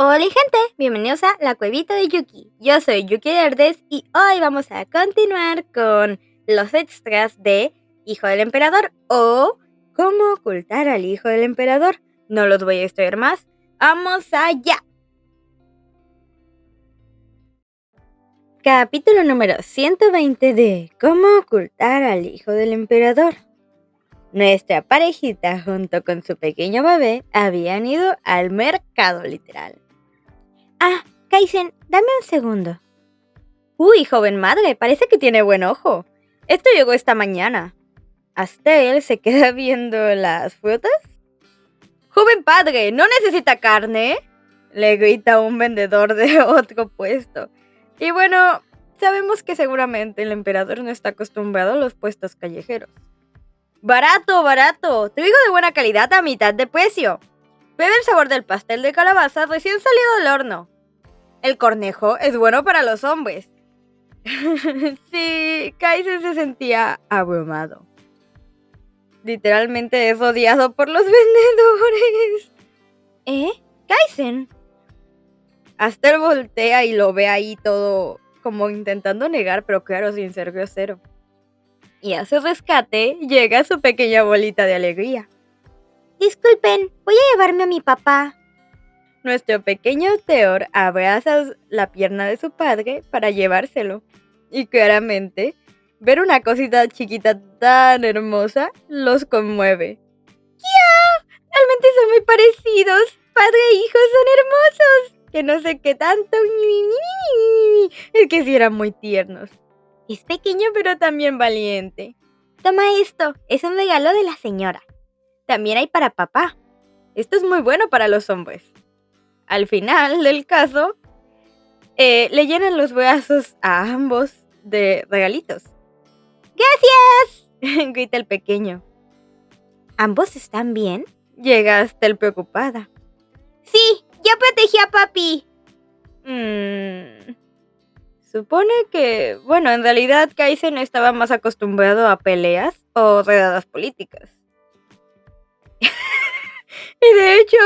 Hola gente, bienvenidos a la cuevita de Yuki. Yo soy Yuki Herdes y hoy vamos a continuar con los extras de Hijo del Emperador o Cómo ocultar al hijo del emperador. No los voy a estudiar más. ¡Vamos allá! Capítulo número 120 de Cómo ocultar al hijo del emperador. Nuestra parejita junto con su pequeño bebé habían ido al mercado literal. Ah, Kaizen, dame un segundo. Uy, joven madre, parece que tiene buen ojo. Esto llegó esta mañana. Astel se queda viendo las frutas. Joven padre, ¿no necesita carne? Le grita un vendedor de otro puesto. Y bueno, sabemos que seguramente el emperador no está acostumbrado a los puestos callejeros. Barato, barato. Trigo de buena calidad a mitad de precio. Prueba el sabor del pastel de calabaza recién salido del horno. El cornejo es bueno para los hombres. Sí, Kaizen se sentía abrumado. Literalmente es odiado por los vendedores. Kaizen. Aster voltea y lo ve ahí todo como intentando negar, pero claro, sin ser grosero. Y a su rescate llega su pequeña bolita de alegría. Disculpen, voy a llevarme a mi papá. Nuestro pequeño Theor abraza la pierna de su padre para llevárselo. Y claramente, ver una cosita chiquita tan hermosa los conmueve. ¡Kia! Realmente son muy parecidos. Padre e hijo son hermosos. Que no sé qué tanto. Es que sí eran muy tiernos. Es pequeño pero también valiente. Toma esto, es un regalo de la señora. También hay para papá. Esto es muy bueno para los hombres. Al final del caso, le llenan los brazos a ambos de regalitos. ¡Gracias! Grita el pequeño. ¿Ambos están bien? Llega Astel preocupada. Sí, yo protegí a papi. Supone que, bueno, en realidad Kaizen estaba más acostumbrado a peleas o redadas políticas. Y de hecho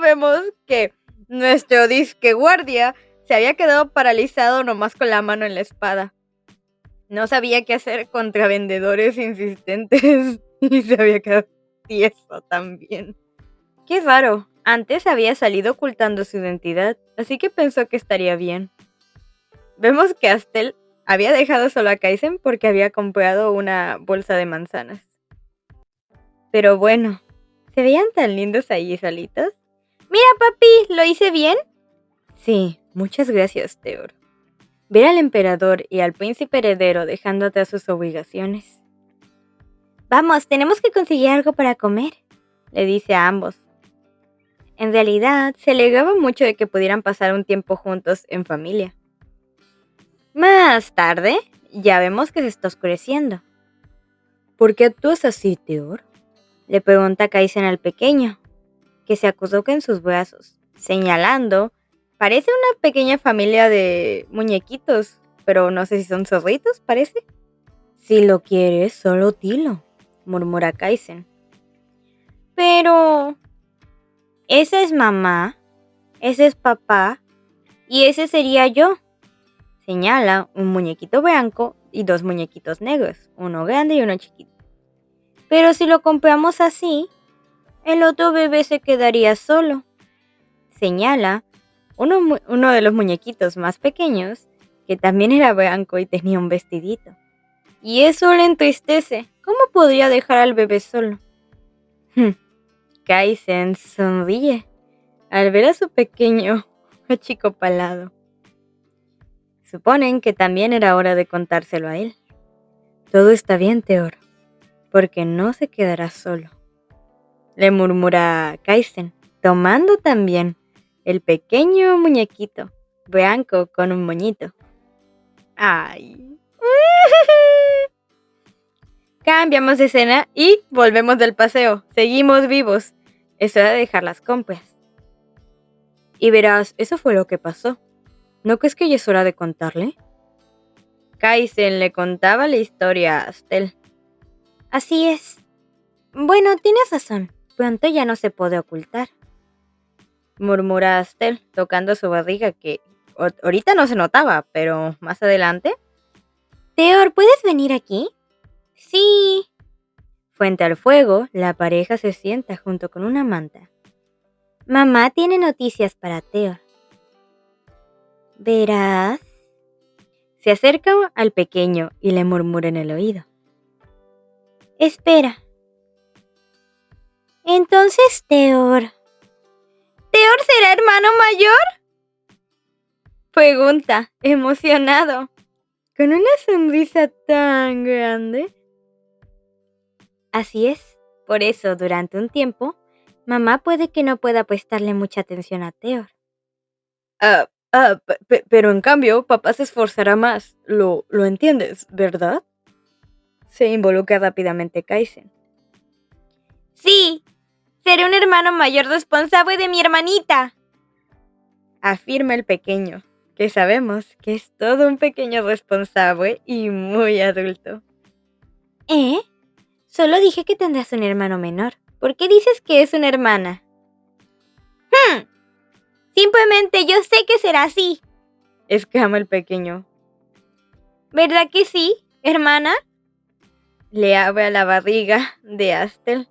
vemos que nuestro disque guardia se había quedado paralizado nomás con la mano en la espada. No sabía qué hacer contra vendedores insistentes y se había quedado tieso también. Qué raro, antes había salido ocultando su identidad, así que pensó que estaría bien. Vemos que Astel había dejado solo a Kaizen porque había comprado una bolsa de manzanas. Pero bueno, ¿se veían tan lindos ahí solitos? ¡Mira, papi! ¿Lo hice bien? Sí, muchas gracias, Theor. Ver al emperador y al príncipe heredero dejando atrás sus obligaciones. Vamos, tenemos que conseguir algo para comer, le dice a ambos. En realidad, se alegraba mucho de que pudieran pasar un tiempo juntos en familia. Más tarde, ya vemos que se está oscureciendo. ¿Por qué actúas así, Theor? Le pregunta Kaizen al pequeño, que se acurruca en sus brazos, señalando, parece una pequeña familia de muñequitos, pero no sé si son zorritos, parece. Si lo quieres, solo dilo, murmura Kaizen. Pero... esa es mamá, ese es papá, y ese sería yo. Señala un muñequito blanco y dos muñequitos negros, uno grande y uno chiquito. Pero si lo compramos así, el otro bebé se quedaría solo. Señala uno de los muñequitos más pequeños, que también era blanco y tenía un vestidito. Y eso le entristece. ¿Cómo podría dejar al bebé solo? Kaizen sonríe al ver a su pequeño achicopalado. Suponen que también era hora de contárselo a él. Todo está bien, Theor, porque no se quedará solo, le murmura Kaizen, tomando también el pequeño muñequito blanco con un moñito. ¡Ay! Cambiamos de escena y volvemos del paseo. Seguimos vivos. Es hora de dejar las compras. Y verás, eso fue lo que pasó. ¿No crees que ya es hora de contarle? Kaizen le contaba la historia a Astel. Así es. Bueno, tienes razón. pronto ya no se puede ocultar, murmura Astel, tocando su barriga que ahorita no se notaba, pero más adelante. Teor, ¿puedes venir aquí? Sí. Frente al fuego, la pareja se sienta junto con una manta. Mamá tiene noticias para Teor. ¿Verás? Se acerca al pequeño y le murmura en el oído. Espera. Entonces, Teor. ¿Teor será hermano mayor? Pregunta, emocionado, con una sonrisa tan grande. Así es, por eso durante un tiempo, mamá puede que no pueda prestarle mucha atención a Teor. Pero en cambio, papá se esforzará más. Lo entiendes, ¿verdad? Se involucra rápidamente Kaisen. Sí, seré un hermano mayor responsable de mi hermanita, afirma el pequeño, que sabemos que es todo un pequeño responsable y muy adulto. Solo dije que tendrás un hermano menor. ¿Por qué dices que es una hermana? Simplemente yo sé que será así, exclama el pequeño. ¿Verdad que sí, hermana? Le abre a la barriga de Astel,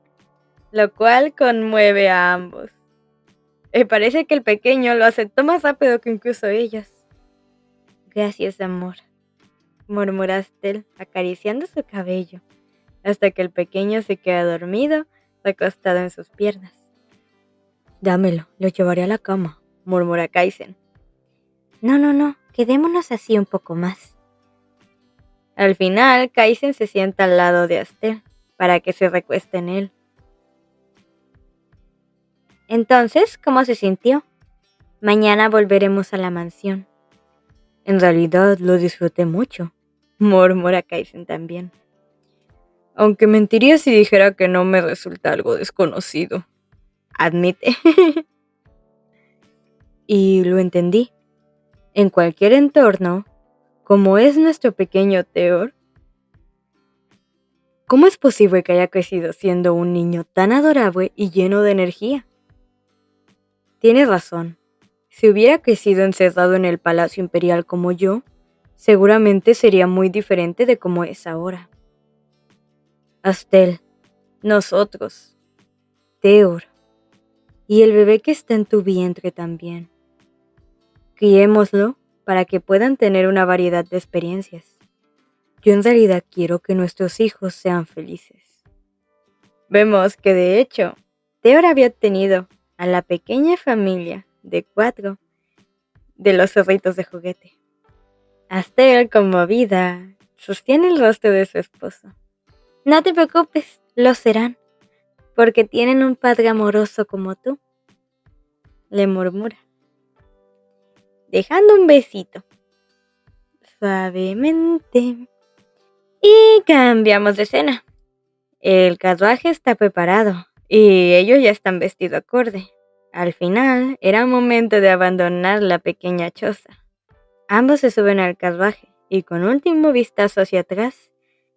lo cual conmueve a ambos. Parece que el pequeño lo aceptó más rápido que incluso ellos. Gracias, amor, murmura Astel, acariciando su cabello, hasta que el pequeño se queda dormido, recostado en sus piernas. Dámelo, lo llevaré a la cama, murmura Kaisen. No, quedémonos así un poco más. Al final, Kaisen se sienta al lado de Astel, para que se recueste en él. Entonces, ¿cómo se sintió? Mañana volveremos a la mansión. En realidad lo disfruté mucho, murmura Kaisen también. Aunque mentiría si dijera que no me resulta algo desconocido, admite. Y lo entendí. En cualquier entorno, como es nuestro pequeño Teor, ¿cómo es posible que haya crecido siendo un niño tan adorable y lleno de energía? Tienes razón. Si hubiera crecido encerrado en el Palacio Imperial como yo, seguramente sería muy diferente de como es ahora. Astel, nosotros, Teor, y el bebé que está en tu vientre también. Criémoslo para que puedan tener una variedad de experiencias. Yo en realidad quiero que nuestros hijos sean felices. Vemos que de hecho, Teor había tenido a la pequeña familia de 4 de los zorritos de juguete. Astel, conmovida, sostiene el rostro de su esposo. No te preocupes, lo serán, porque tienen un padre amoroso como tú, le murmura, dejando un besito, suavemente. Y cambiamos de escena. El carruaje está preparado y ellos ya están vestidos acorde. Al final, era momento de abandonar la pequeña choza. Ambos se suben al carruaje y con último vistazo hacia atrás,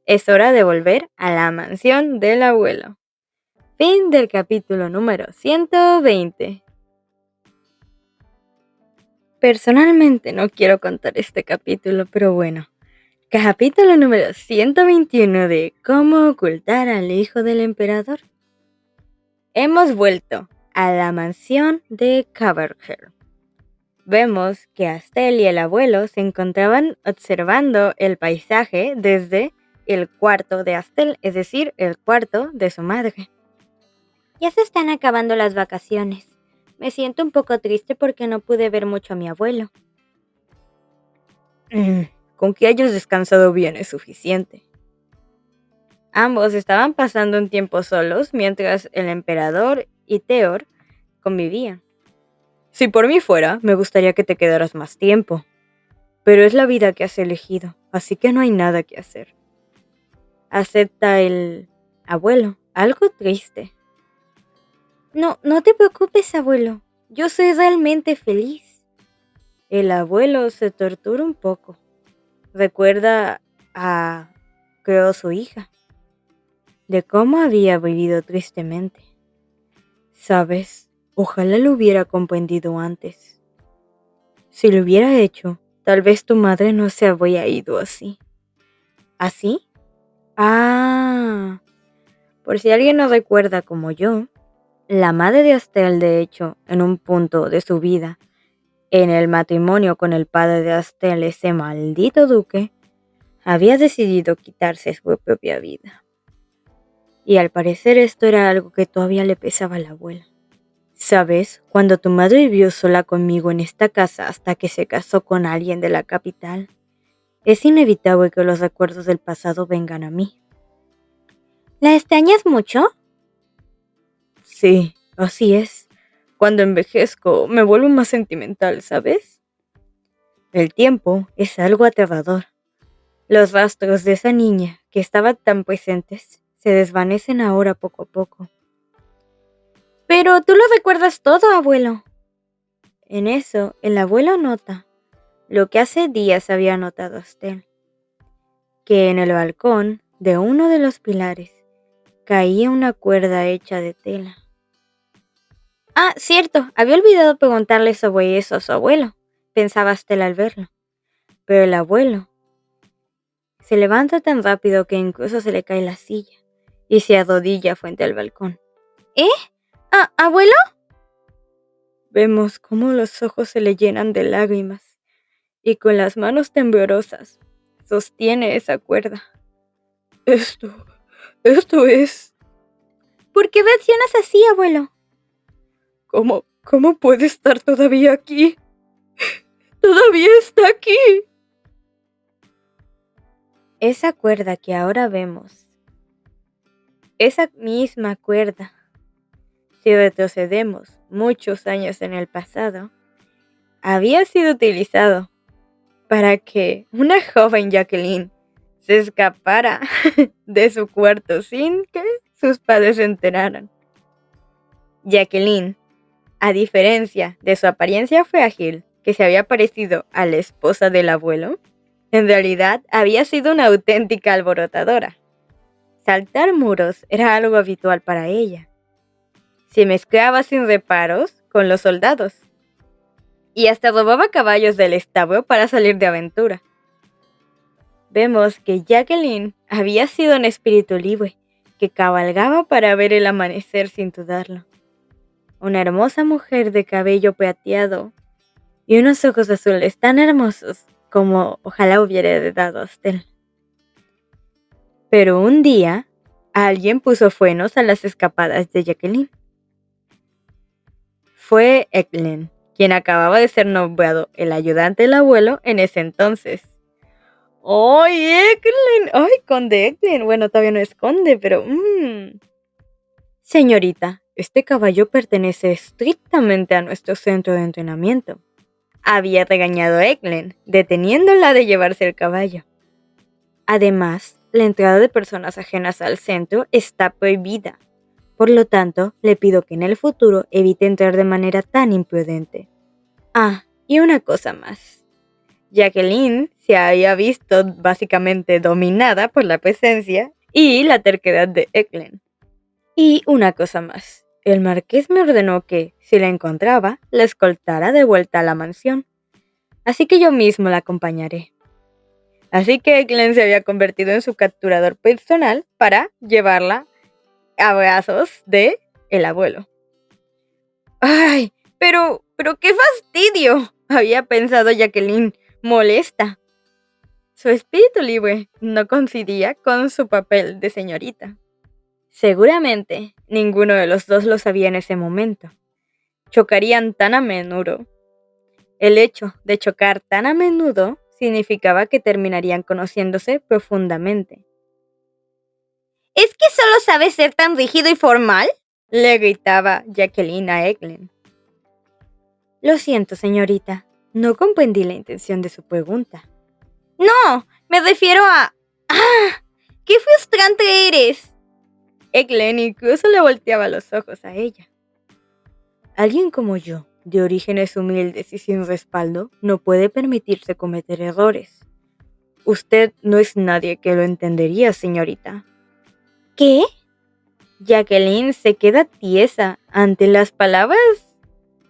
es hora de volver a la mansión del abuelo. Fin del capítulo número 120. Personalmente no quiero contar este capítulo, pero bueno. Capítulo número 121 de ¿Cómo ocultar al hijo del emperador? Hemos vuelto a la mansión de Caverhill. Vemos que Astel y el abuelo se encontraban observando el paisaje desde el cuarto de Astel, es decir, el cuarto de su madre. Ya se están acabando las vacaciones. Me siento un poco triste porque no pude ver mucho a mi abuelo. Con que hayas descansado bien es suficiente. Ambos estaban pasando un tiempo solos mientras el emperador y Teor convivían. Si por mí fuera, me gustaría que te quedaras más tiempo. Pero es la vida que has elegido, así que no hay nada que hacer. Acepta el abuelo, algo triste. No te preocupes, abuelo. Yo soy realmente feliz. El abuelo se tortura un poco. Recuerda creo, su hija, de cómo había vivido tristemente. Sabes, ojalá lo hubiera comprendido antes. Si lo hubiera hecho, tal vez tu madre no se habría ido así. ¿Así? Ah, por si alguien no recuerda como yo, la madre de Astel, de hecho, en un punto de su vida, en el matrimonio con el padre de Astel, ese maldito duque, había decidido quitarse su propia vida. Y al parecer esto era algo que todavía le pesaba a la abuela. ¿Sabes? Cuando tu madre vivió sola conmigo en esta casa hasta que se casó con alguien de la capital, es inevitable que los recuerdos del pasado vengan a mí. ¿La extrañas mucho? Sí, así es. Cuando envejezco me vuelvo más sentimental, ¿sabes? El tiempo es algo aterrador. Los rastros de esa niña que estaban tan presentes se desvanecen ahora poco a poco. Pero tú lo recuerdas todo, abuelo. En eso, el abuelo nota lo que hace días había notado Astel, que en el balcón de uno de los pilares caía una cuerda hecha de tela. Ah, cierto, había olvidado preguntarle sobre eso a su abuelo, pensaba Astel al verlo. Pero el abuelo se levanta tan rápido que incluso se le cae la silla y se arrodilla frente al balcón. ¿Eh? ¿Abuelo? Vemos cómo los ojos se le llenan de lágrimas y con las manos temblorosas sostiene esa cuerda. Esto es... ¿Por qué reaccionas así, abuelo? ¿Cómo puede estar todavía aquí? ¡Todavía está aquí! Esa cuerda que ahora vemos, esa misma cuerda, si retrocedemos muchos años en el pasado, había sido utilizado para que una joven Jacqueline se escapara de su cuarto sin que sus padres se enteraran. Jacqueline, a diferencia de su apariencia frágil, que se había parecido a la esposa del abuelo, en realidad había sido una auténtica alborotadora. Saltar muros era algo habitual para ella. Se mezclaba sin reparos con los soldados y hasta robaba caballos del establo para salir de aventura. Vemos que Jacqueline había sido un espíritu libre que cabalgaba para ver el amanecer sin dudarlo. Una hermosa mujer de cabello plateado y unos ojos azules tan hermosos como ojalá hubiera heredado Astel. Pero un día, alguien puso frenos a las escapadas de Jacqueline. Fue Eklund, quien acababa de ser nombrado el ayudante del abuelo en ese entonces. ¡Ay, Eklund! ¡Ay, conde Eklund! Bueno, todavía no es conde, pero... Señorita, este caballo pertenece estrictamente a nuestro centro de entrenamiento. Había regañado Eklund, deteniéndola de llevarse el caballo. Además, la entrada de personas ajenas al centro está prohibida. Por lo tanto, le pido que en el futuro evite entrar de manera tan imprudente. Ah, y una cosa más. Jacqueline se había visto básicamente dominada por la presencia y la terquedad de Eklund. Y una cosa más. El marqués me ordenó que, si la encontraba, la escoltara de vuelta a la mansión. Así que yo mismo la acompañaré. Así que Eklund se había convertido en su capturador personal para llevarla a brazos de el abuelo. ¡Ay! Pero qué fastidio, había pensado Jacqueline, molesta. Su espíritu libre no coincidía con su papel de señorita. Seguramente ninguno de los dos lo sabía en ese momento. Chocarían tan a menudo. El hecho de chocar tan a menudo significaba que terminarían conociéndose profundamente. ¿Es que solo sabes ser tan rígido y formal?, le gritaba Jacqueline a Eklund. Lo siento, señorita. No comprendí la intención de su pregunta. No, me refiero a... ¡Ah! ¡Qué frustrante eres! Eklund incluso le volteaba los ojos a ella. Alguien como yo, de orígenes humildes y sin respaldo, no puede permitirse cometer errores. Usted no es nadie que lo entendería, señorita. ¿Qué? Jacqueline se queda tiesa ante las palabras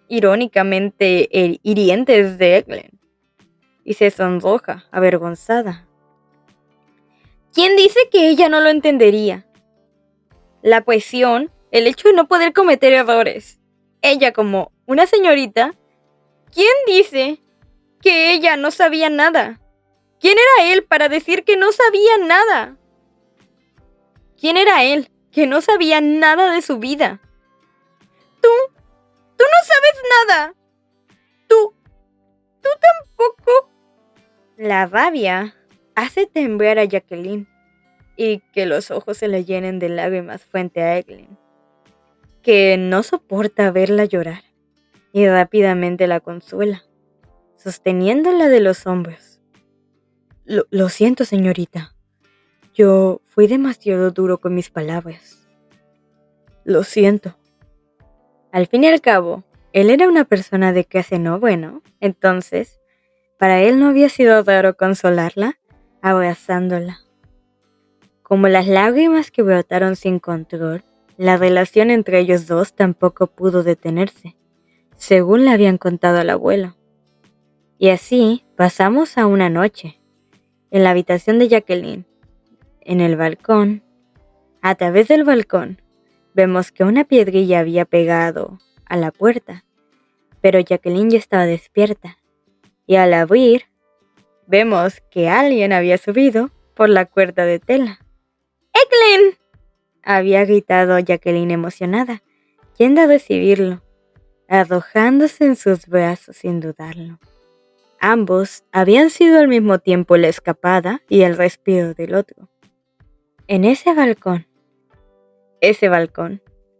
irónicamente hirientes de Eglin y se sonroja, avergonzada. ¿Quién dice que ella no lo entendería? La presión, el hecho de no poder cometer errores. Ella como una señorita, ¿quién dice que ella no sabía nada? ¿Quién era él para decir que no sabía nada? ¿Quién era él que no sabía nada de su vida? Tú no sabes nada. Tú tampoco. La rabia hace temblar a Jacqueline y que los ojos se le llenen de lágrimas frente a Eglin, que no soporta verla llorar y rápidamente la consuela, sosteniéndola de los hombros. Lo siento, señorita. Yo fui demasiado duro con mis palabras. Lo siento. Al fin y al cabo, él era una persona de clase noble, ¿no? Entonces, para él no había sido raro consolarla, abrazándola. Como las lágrimas que brotaron sin control, la relación entre ellos dos tampoco pudo detenerse, según le habían contado al abuelo. Y así pasamos a una noche, en la habitación de Jacqueline, en el balcón. A través del balcón, vemos que una piedrilla había pegado a la puerta, pero Jacqueline ya estaba despierta, y al abrir, vemos que alguien había subido por la cuerda de tela. ¡Eglin!, había gritado Jacqueline emocionada, yendo a recibirlo, arrojándose en sus brazos sin dudarlo. Ambos habían sido al mismo tiempo la escapada y el respiro del otro. En ese balcón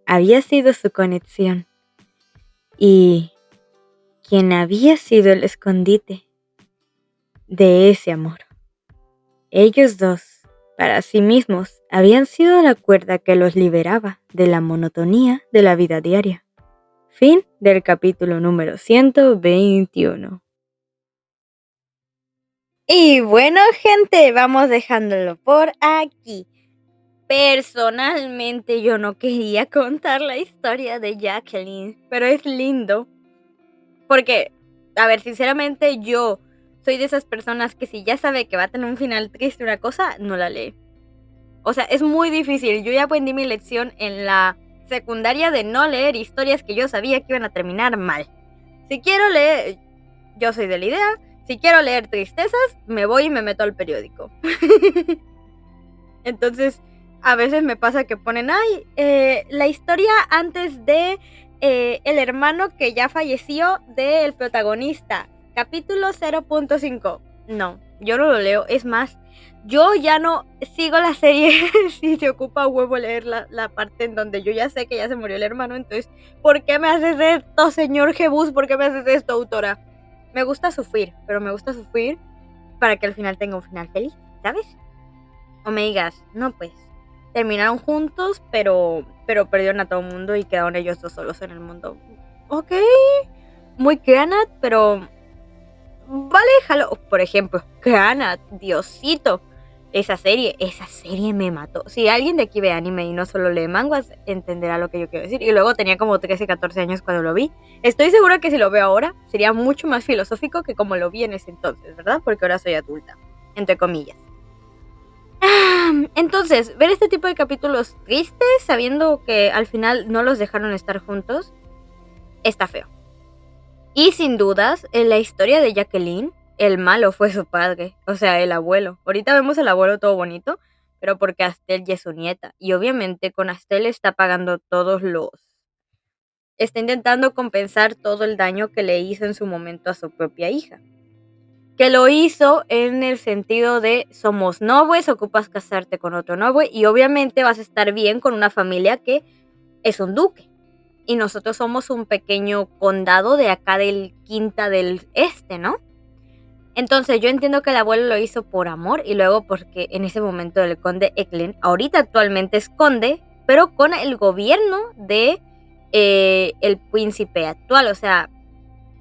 había sido su conexión y quien había sido el escondite de ese amor. Ellos dos, para sí mismos, habían sido la cuerda que los liberaba de la monotonía de la vida diaria. Fin del capítulo número 121. Y bueno, gente, vamos dejándolo por aquí. Personalmente yo no quería contar la historia de Jacqueline, pero es lindo. Porque, a ver, sinceramente yo soy de esas personas que si ya sabe que va a tener un final triste una cosa, no la lee. O sea, es muy difícil. Yo ya aprendí mi lección en la secundaria de no leer historias que yo sabía que iban a terminar mal. Si quiero leer, yo soy de la idea, si quiero leer tristezas, me voy y me meto al periódico. Entonces, a veces me pasa que ponen, la historia antes de el hermano que ya falleció del protagonista, capítulo 0.5. No, yo no lo leo. Es más, yo ya no sigo la serie si se ocupa huevo leer la parte en donde yo ya sé que ya se murió el hermano. Entonces, ¿por qué me haces esto, señor Jebus? ¿Por qué me haces esto, autora? Me gusta sufrir, pero me gusta sufrir para que al final tenga un final feliz, ¿sabes? O me digas, no pues, terminaron juntos, pero perdieron a todo el mundo y quedaron ellos dos solos en el mundo. Ok, muy Granat, pero vale, déjalo. Por ejemplo, Granat, Diosito. Esa serie me mató. Si alguien de aquí ve anime y no solo lee mangas, entenderá lo que yo quiero decir. Y luego tenía como 13, 14 años cuando lo vi. Estoy segura que si lo veo ahora, sería mucho más filosófico que como lo vi en ese entonces, ¿verdad? Porque ahora soy adulta, entre comillas. Entonces, ver este tipo de capítulos tristes, sabiendo que al final no los dejaron estar juntos, está feo. Y sin dudas, en la historia de Jacqueline, el malo fue su padre, o sea, el abuelo. Ahorita vemos al abuelo todo bonito, pero porque Astel ya es su nieta. Y obviamente con Astel está pagando está intentando compensar todo el daño que le hizo en su momento a su propia hija. Que lo hizo en el sentido de somos nobles, ocupas casarte con otro noble y obviamente vas a estar bien con una familia que es un duque. Y nosotros somos un pequeño condado de acá del Quinta del Este, ¿no? Entonces yo entiendo que el abuelo lo hizo por amor y luego porque en ese momento el conde Eklund, ahorita actualmente es conde, pero con el gobierno de el príncipe actual, o sea,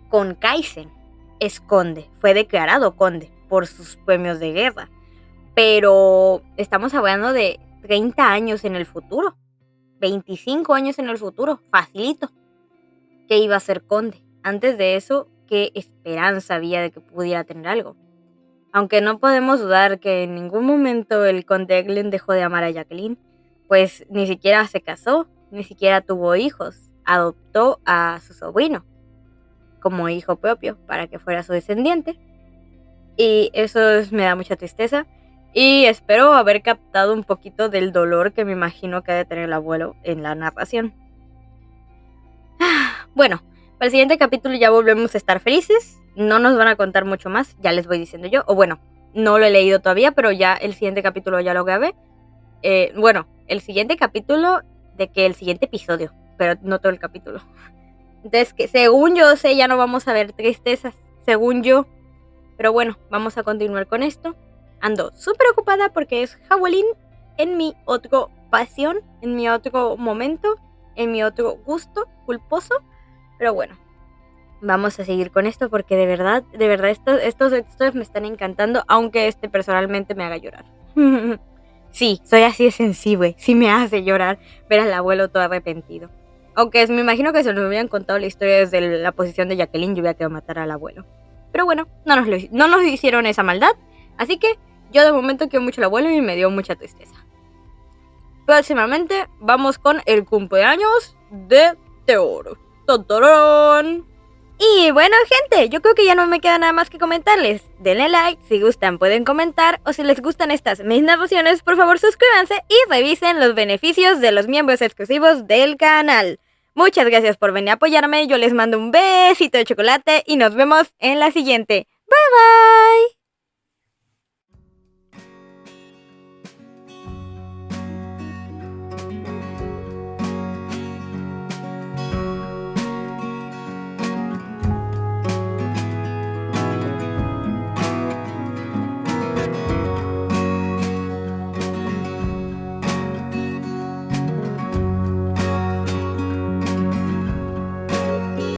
con Kaizen. Es conde, fue declarado conde por sus premios de guerra, pero estamos hablando de 30 años en el futuro. 25 años en el futuro, facilito, que iba a ser conde. Antes de eso, ¿qué esperanza había de que pudiera tener algo? Aunque no podemos dudar que en ningún momento el conde Eglen dejó de amar a Jacqueline, pues ni siquiera se casó, ni siquiera tuvo hijos, adoptó a su sobrino como hijo propio para que fuera su descendiente. Y eso me da mucha tristeza. Y espero haber captado un poquito del dolor que me imagino que ha de tener el abuelo en la narración. Bueno, para el siguiente capítulo ya volvemos a estar felices. No nos van a contar mucho más, ya les voy diciendo yo. O bueno, no lo he leído todavía, pero ya el siguiente capítulo ya lo grabé. Bueno, el siguiente capítulo de que el siguiente episodio, pero no todo el capítulo. Entonces, que según yo sé, ya no vamos a ver tristezas, según yo. Pero bueno, vamos a continuar con esto. Ando súper ocupada porque es Halloween en mi otro pasión, en mi otro momento, en mi otro gusto culposo. Pero bueno, vamos a seguir con esto porque de verdad estos me están encantando, aunque personalmente me haga llorar. Sí, soy así de sensible, sí me hace llorar ver al abuelo todo arrepentido. Aunque me imagino que si nos hubieran contado la historia desde la posición de Jacqueline, yo hubiera querido matar al abuelo. Pero bueno, no nos hicieron esa maldad, así que yo de momento quiero mucho al abuelo y me dio mucha tristeza. Próximamente vamos con el cumpleaños de Teoro. ¡Totorón! Y bueno, gente, yo creo que ya no me queda nada más que comentarles. Denle like, si gustan pueden comentar, o si les gustan estas mis narraciones, por favor suscríbanse y revisen los beneficios de los miembros exclusivos del canal. Muchas gracias por venir a apoyarme, yo les mando un besito de chocolate y nos vemos en la siguiente. Bye bye.